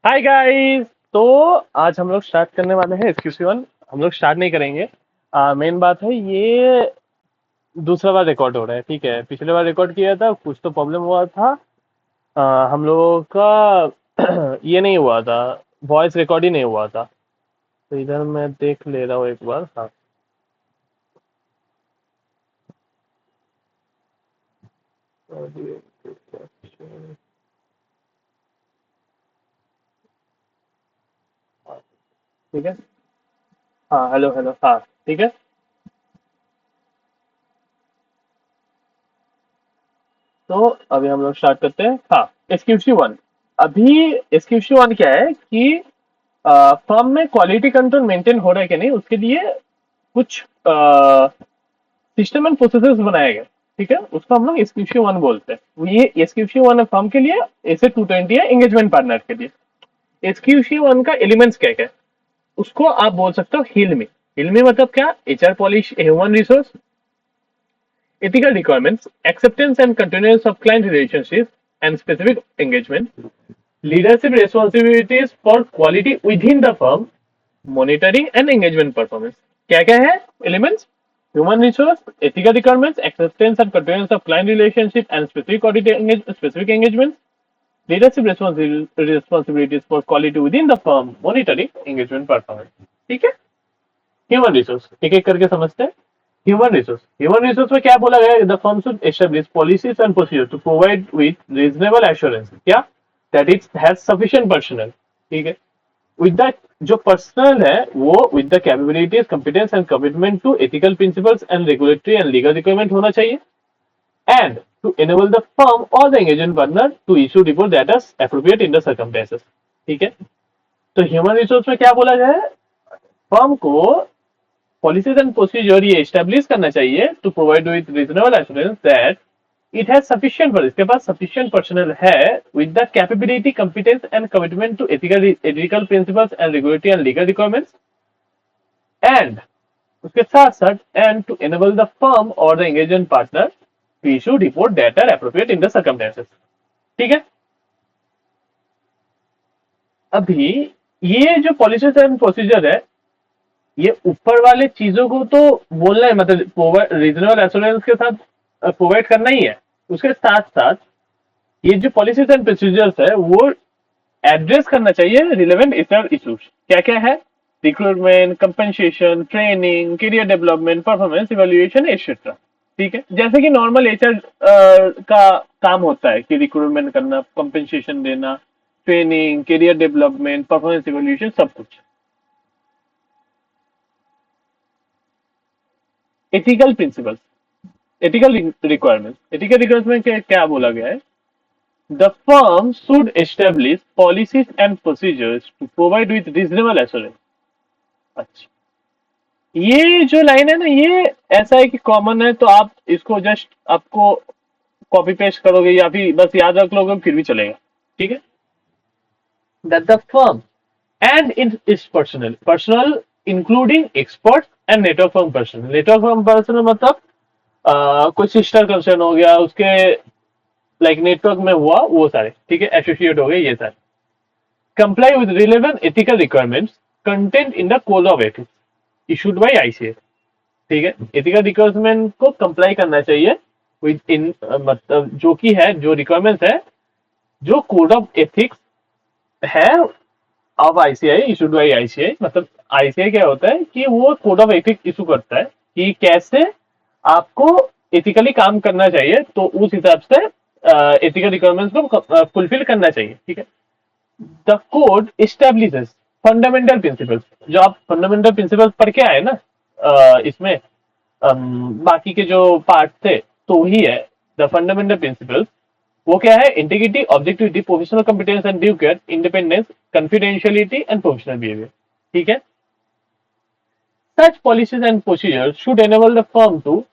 Hi guys. तो आज हम लोग स्टार्ट करने वाले हैं SQC1। हम लोग स्टार्ट नहीं करेंगे। मेन बात है ये दूसरा बार रिकॉर्ड हो रहा है। ठीक है, पिछले बार रिकॉर्ड किया था, कुछ तो प्रॉब्लम हुआ था। हम लोगों का ये नहीं हुआ था, वॉइस रिकॉर्ड ही नहीं हुआ था। तो इधर मैं देख ले रहा हूँ एक बार। हाँ, ठीक है। हाँ, हेलो हेलो, हाँ ठीक है। तो अभी हम लोग स्टार्ट करते हैं। हाँ, SQC1। अभी SQC1 क्या है कि फर्म में क्वालिटी कंट्रोल मेंटेन हो रहा है कि नहीं, उसके लिए कुछ सिस्टम एंड प्रोसेसेस बनाए गए। ठीक है, उसको हम लोग SQC1 बोलते हैं। ये SQC1 है फर्म के लिए, ऐसे 220 है एंगेजमेंट पार्टनर के लिए। SQC1 का एलिमेंट्स क्या क्या है, उसको आप बोल सकते हो हिलमी। हिलमी मतलब क्या? HR polish, human resource, ethical requirements, acceptance and continuance of client relationships and specific engagement, leadership responsibilities for quality within the firm, monitoring and engagement performance. क्या क्या है elements? Human resource, ethical requirements, acceptance and continuance of client relationship and specific engagement, leadership responsibilities for quality within the firm, monitoring engagement performance. ठीक है। Human resource एक एक करके समझते हैं। ह्यूमन रिसोर्स में क्या बोला गया है? The firm should establish policies and procedure to provide with reasonable assurance, क्या? That it has sufficient personal. ठीक है। विद द जो पर्सनल है वो with the capabilities, competence and commitment to ethical principles and regulatory and legal requirement होना चाहिए। And to enable the firm और the engagement partner to issue report that is appropriate in the circumstances. ठीक है। तो human resource में क्या बोला गया है? फर्म को पॉलिसीज एंड प्रोसीजर ये एस्टेब्लिश करना चाहिए to provide with reasonable assurance that it has sufficient, पर इसके पास सफिशिएंट पर्सनल है with the capability, competence and commitment to ethical principles and regulatory and legal requirements. And उसके साथ साथ and to enable the firm और the engagement partner to issue report that are appropriate in the circumstances. ठीक है। अभी ये जो policies and procedure है, ये ऊपर वाले चीजों को तो बोलना है, मतलब रीजनेबल एश्योरेंस के साथ प्रोवाइड करना ही है। उसके साथ साथ ये जो पॉलिसीज एंड प्रोसीजर्स है वो एड्रेस करना चाहिए रिलेवेंट एचआर इश्यूज। क्या क्या है? Recruitment, compensation, training, career development, performance evaluation etcetera. ठीक है, जैसे कि नॉर्मल एचआर का काम होता है कि रिक्रूटमेंट करना, कंपनसेशन देना, training, career development, performance evaluation, सब कुछ। Ethical principles, ethical requirements, ethical requirements में क्या बोला गया है? The firm should establish policies and procedures to provide with reasonable assurance. अच्छा, ये जो लाइन है ना, ये ऐसा है कि कॉमन है, तो आप इसको जस्ट आपको कॉपी पेस्ट करोगे या फिर बस याद रख लोगे फिर भी चलेगा। ठीक है। That the firm and in is personal including expert and network firm personal. Network firm personal मतलब कोई सिस्टर कंसर्न हो गया उसके, लाइक नेटवर्क में हुआ वो सारे। ठीक है, एसोसिएट हो गए ये सारे। Comply with relevant ethical requirements content in the code of ethics issued by ICA। ठीक है, एथिकल रिक्वायरमेंट को कंप्लाई करना चाहिए विद इन, मतलब जो कि है, जो रिक्वायरमेंट्स है, जो कोड ऑफ एथिक्स है of ICI, issued by ICI। मतलब ICI क्या होता है कि वो कोड ऑफ एथिक्स इशू करता है कि कैसे आपको एथिकली काम करना चाहिए, तो उस हिसाब से एथिकल रिक्वायरमेंट्स को फुलफिल करना चाहिए। ठीक है। The code establishes fundamental principles. जो आप फंडामेंटल प्रिंसिपल्स पढ़ के आए ना, इसमें बाकी के जो पार्ट थे, तो वही है द फंडामेंटल प्रिंसिपल्स। वो क्या है? Integrity, objectivity, professional competence and due care, independence, confidentiality and professional behaviour. ठीक है। Such policies and procedures should enable the firm to,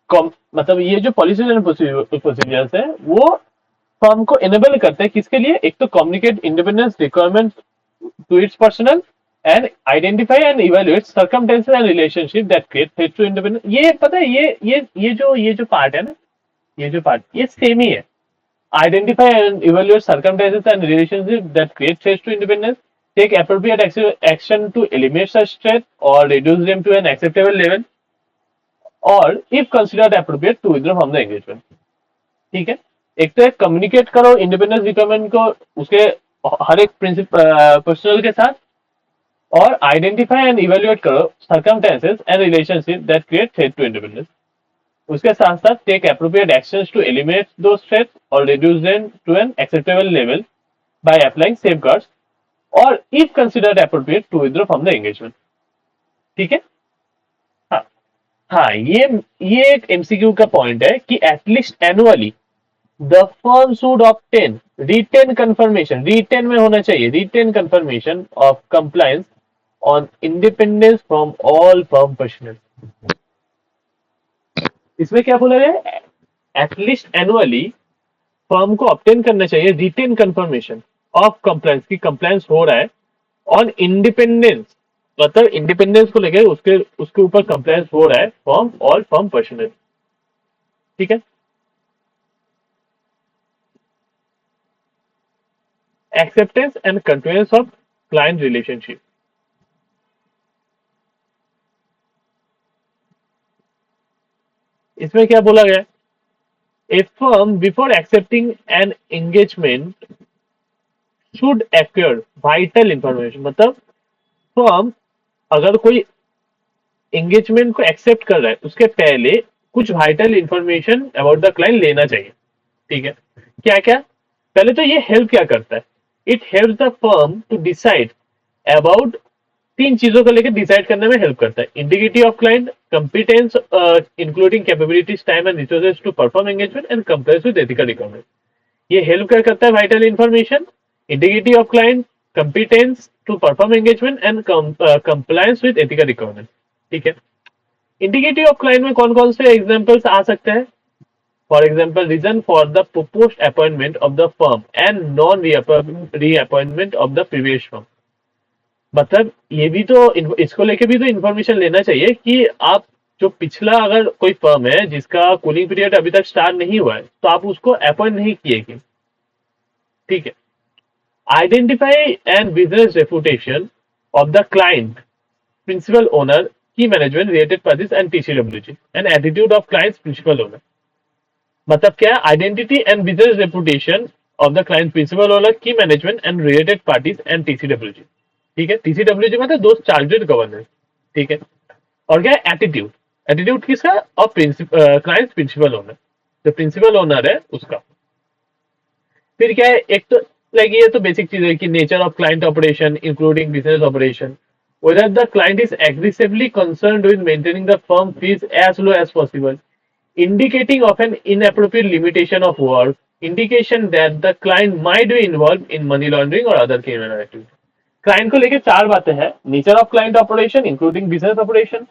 मतलब ये जो पॉलिसीज एंड प्रोसीजर्स है वो फर्म को एनेबल करते हैं किसके लिए? एक तो communicate independence requirement to its personnel and identify and evaluate circumstances and relationship that create threat to independence. ये पता है, ये जो पार्ट है ना, ये जो पार्ट ये सेम ही है। identify and evaluate circumstances and relationships that create threats to independence, take appropriate action to eliminate such threats or reduce them to an acceptable level, or if considered appropriate to withdraw from the engagement. ठीक है, एक तो communicate करो independence requirement को उसके हर एक personal के साथ, और आइडेंटिफाई एंड इवेल्युएट करो circumstances and relationship that create threat to independence. उसके साथ साथ take appropriate actions to eliminate those threats और reduce them to an acceptable level by applying safeguards, और if considered appropriate to withdraw from the engagement. ठीक है, हाँ हाँ, ये एक एमसीक्यू का पॉइंट है कि at least annually the firm should obtain written confirmation, written में होना चाहिए, written confirmation of compliance on independence from all firm personnel. इसमें क्या बोला गया है, एटलीस्ट एनुअली फर्म को ऑब्टेन करना चाहिए रिटेन कंफर्मेशन ऑफ कंप्लायंस, की कंप्लायंस हो रहा है ऑन इंडिपेंडेंस, मतलब इंडिपेंडेंस को लेकर उसके उसके ऊपर कंप्लायंस हो रहा है फ्रॉम ऑल फर्म पर्सनल। ठीक है, acceptance and continuance of client relationship. इसमें क्या बोला गया, a firm before accepting an engagement should acquire vital information, मतलब फर्म अगर कोई एंगेजमेंट को एक्सेप्ट कर रहा है उसके पहले कुछ vital information about the client लेना चाहिए। ठीक है, क्या क्या, पहले तो ये हेल्प क्या करता है, it help the firm to decide about, तीन चीजों को लेकर डिसाइड करने में हेल्प करता है, integrity of client, competence including capabilities, time and resources to perform engagement, and compliance with ethical requirement. ये हेल्प क्या करता है, vital information, integrity of client, competence to perform engagement, and compliance with ethical requirement. ठीक है, integrity of client में कौन कौन से एग्जांपल्स आ सकते हैं, for example reason for the proposed appointment of the firm and non reappointment of the previous firm. मतलब ये भी तो इसको लेके भी तो इंफॉर्मेशन लेना चाहिए कि आप जो पिछला अगर कोई फर्म है जिसका कूलिंग पीरियड अभी तक स्टार्ट नहीं हुआ है तो आप उसको अपॉइंट नहीं किए क्यों। ठीक है, identify and business reputation of the client, principal owner, key management, related parties and TCWG, and attitude of client's principal owner. मतलब क्या, identity and business reputation of the client, principal owner, key management and related parties and TCWG. ठीक है, TCWG मतलब दोस्त chartered governance. ठीक है, और क्या है, एटीट्यूड, एटीट्यूड किसका, और क्लाइंट प्रिंसिपल ओनर, जो प्रिंसिपल ओनर है उसका। फिर क्या है, एक तो लाइक ये तो बेसिक चीज है कि nature of client operation including business operation, whether the client is aggressively concerned with maintaining the firm fees as low as possible, indicating of an inappropriate limitation of work, indication that the client might be involved in money laundering or other criminal activity। Client को लेके चार बातें हैं, nature of client operation including business operation,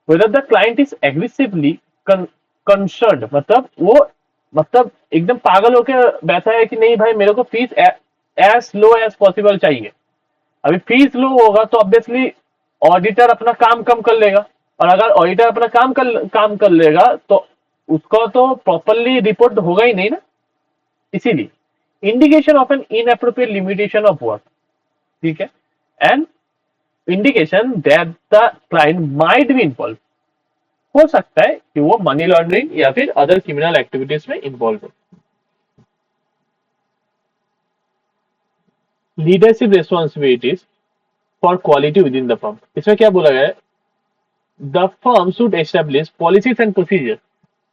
whether the client is aggressively concerned, मतलब वो मतलब एकदम पागल होकर बैठा है कि नहीं भाई मेरे को fees as low as possible चाहिए। अभी फीस लो होगा तो ऑब्वियसली ऑडिटर अपना काम कम कर लेगा, और अगर ऑडिटर अपना काम कर लेगा तो उसको तो प्रॉपरली रिपोर्ट होगा ही नहीं ना। इसीलिए indication of an inappropriate limitation of work. ठीक है, and indication that the client might be involve, हो सकता है कि वो मनी लॉन्ड्रिंग या फिर अदर क्रिमिनल एक्टिविटीज में इन्वॉल्व हो। Leadership responsibilities for quality within the firm, इसमें क्या बोला गया है, the firm should establish policies and procedure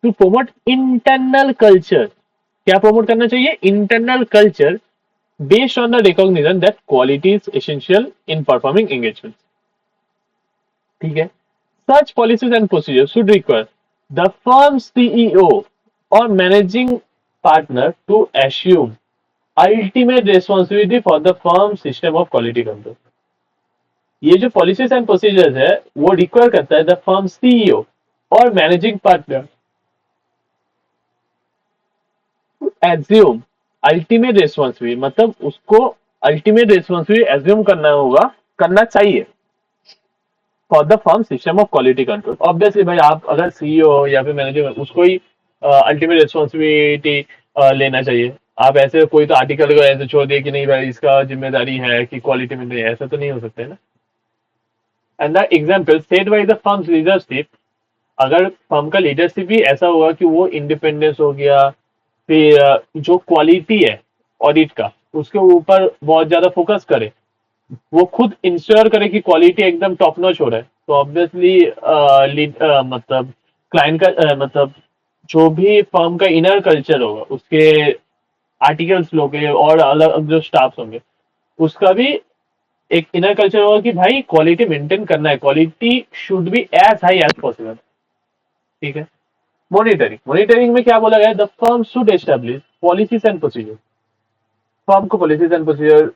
to promote internal culture. क्या प्रमोट करना चाहिए, internal culture based on the recognition that quality is essential in performing engagements। ठीक है, such policies and procedures should require the firm's CEO or managing partner to assume ultimate responsibility for the firm's system of quality control। ये जो policies and procedures है वो require करता है the firm's CEO और managing partner to assume ultimate responsibility, मतलब उसको ultimate responsibility assume करना होगा, करना चाहिए for the firm system of quality control. Obviously भाई आप अगर सीईओ या फिर मैनेजर उसको ही अल्टीमेट रेस्पॉन्सिबिलिटी लेना चाहिए। आप ऐसे कोई तो आर्टिकल को ऐसे छोड़ दिए कि नहीं भाई इसका जिम्मेदारी है कि क्वालिटी में नहीं, ऐसा तो नहीं हो सकता है ना। And the example set by the firms leadership, अगर फर्म का लीडरशिप भी ऐसा होगा कि वो इंडिपेंडेंस हो गया, फिर जो क्वालिटी है ऑडिट का उसके ऊपर बहुत ज्यादा फोकस करे, वो खुद इंश्योर करे कि क्वालिटी एकदम टॉप नॉच हो रहा है, तो ऑब्वियसली मतलब क्लाइंट का मतलब जो भी फर्म का इनर कल्चर होगा उसके आर्टिकल्स लोग हैं और अलग जो स्टाफ होंगे उसका भी एक इनर कल्चर होगा कि भाई क्वालिटी मेंटेन करना है, quality should be as high as possible. ठीक है। मॉनिटरिंग, मॉनिटरिंग में क्या बोला गया है, the firm should establish policies and procedure, firm को पॉलिसीज एंड प्रोसीजर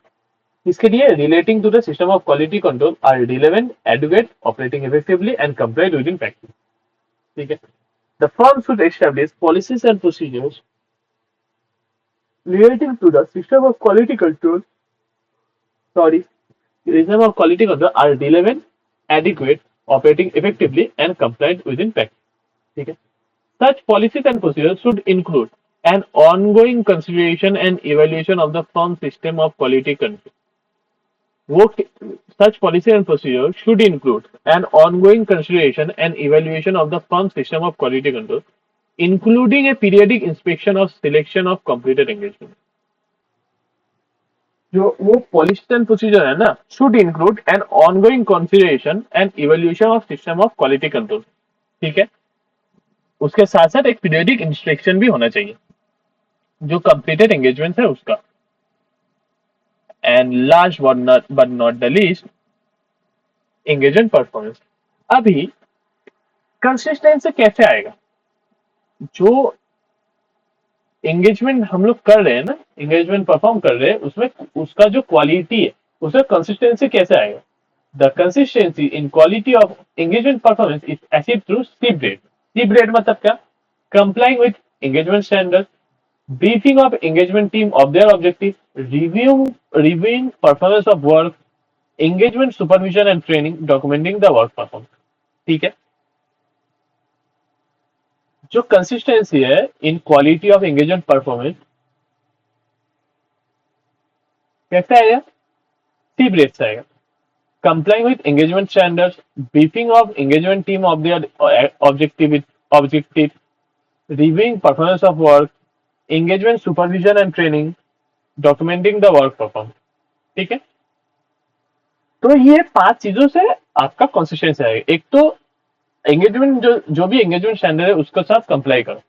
इसके लिए relating to the system of quality control are relevant adequate operating effectively and complied with in practice. ठीक है। The firm should establish policies and procedures relating to the system of quality control, sorry, system of quality control are relevant, adequate, operating effectively, and compliant within practice. ठीक है. Such policies and procedures should include an ongoing consideration and evaluation of the firm system of quality control. वो such policy and procedure should include an ongoing consideration and evaluation of the firm system of quality control, including a periodic inspection of selection of completed engagement. जो वो policy and procedure है ना, should include an ongoing consideration and evaluation of system of quality control. ठीक है। उसके साथ साथ एक पीरियडिक इंस्पेक्शन भी होना चाहिए जो कंप्लीटेड एंगेजमेंट है उसका। And last but not the least, engagement performance. अभी कंसिस्टेंसी कैसे आएगा, जो एंगेजमेंट हम लोग कर रहे हैं ना, एंगेजमेंट परफॉर्म कर रहे हैं उसमें उसका जो क्वालिटी है उसमें कंसिस्टेंसी कैसे आएगा। The consistency in quality of engagement performance is achieved through sleep rate. Sleep rate मतलब क्या, complying with engagement standard, briefing of engagement team of their objective, reviewing performance of work, engagement supervision and training, documenting the work performed। ठीक है। जो consistency है in quality of engagement performance कैसे आएगा, sleep rate से आएगा। Complying with engagement standards, briefing of engagement team of their objective, reviewing performance of work, engagement supervision and training, documenting the work performed। ठीक है। तो ये 5 चीजों से आपका कंसिस्टेंसी आएगा। एक तो एंगेजमेंट जो भी एंगेजमेंट स्टैंडर्ड है उसके साथ कंप्लाई करो,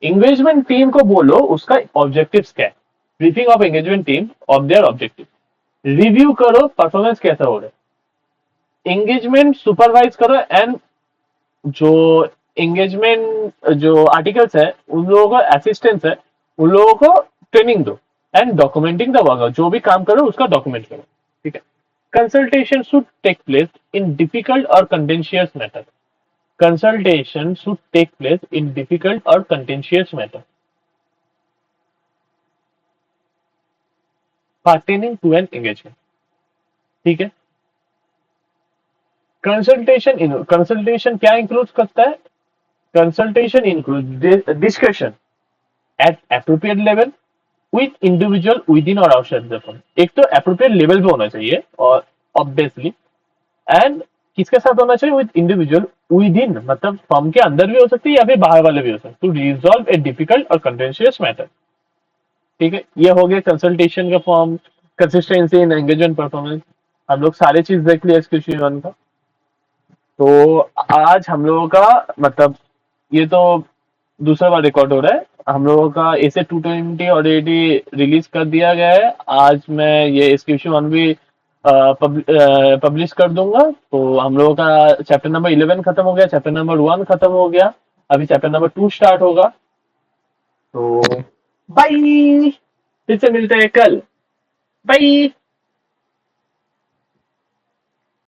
एंगेजमेंट टीम को बोलो उसका ऑब्जेक्टिव्स क्या है, briefing of engagement team of their objective, review करो परफॉर्मेंस कैसा हो रहा है, एंगेजमेंट सुपरवाइज करो, एंड जो एंगेजमेंट जो आर्टिकल्स है उन लोगों को असिस्टेंस है उन लोगों को ट्रेनिंग दो, एंड डॉक्यूमेंटिंग द वर्क, जो भी काम करो उसका डॉक्यूमेंट करो। ठीक है। Consultation should take place in difficult और contentious matter. Consultation should take place in difficult और contentious matter pertaining to an engagement। ठीक है। कंसल्टेशन क्या इंक्लूड करता है, consultation include discussion eight appropriate level with individual with in और outside the firm. एक तो अप्रोप्रिएट लेवल पे होना चाहिए और ऑब्वियसली, एंड किसके साथ होना चाहिए, विद इंडिविजुअल विद इन, मतलब फर्म के अंदर भी हो सकती है या फिर बाहर वाले भी हो सकते, टू रिजॉल्व ए डिफिकल्ट और कंटेंशियस मैटर। ठीक है। ये हो गया कंसल्टेशन का form, consistency in engagement performance. हम लोग सारे चीज देख लिया एक्सक्यूशन वन का। तो आज हम लोगों का मतलब ये तो दूसरा बार रिकॉर्ड हो रहा है, हम लोगों का ऐसे 220 ऑलरेडी रिलीज कर दिया गया है। आज मैं ये एक्सक्यूशन वन भी पब्लिश कर दूंगा। तो हम लोगों का चैप्टर नंबर 11 खत्म हो गया, चैप्टर नंबर 1 खत्म हो गया, अभी चैप्टर नंबर 2 स्टार्ट होगा। तो बाय, फिर से मिलते हैं कल। बाय।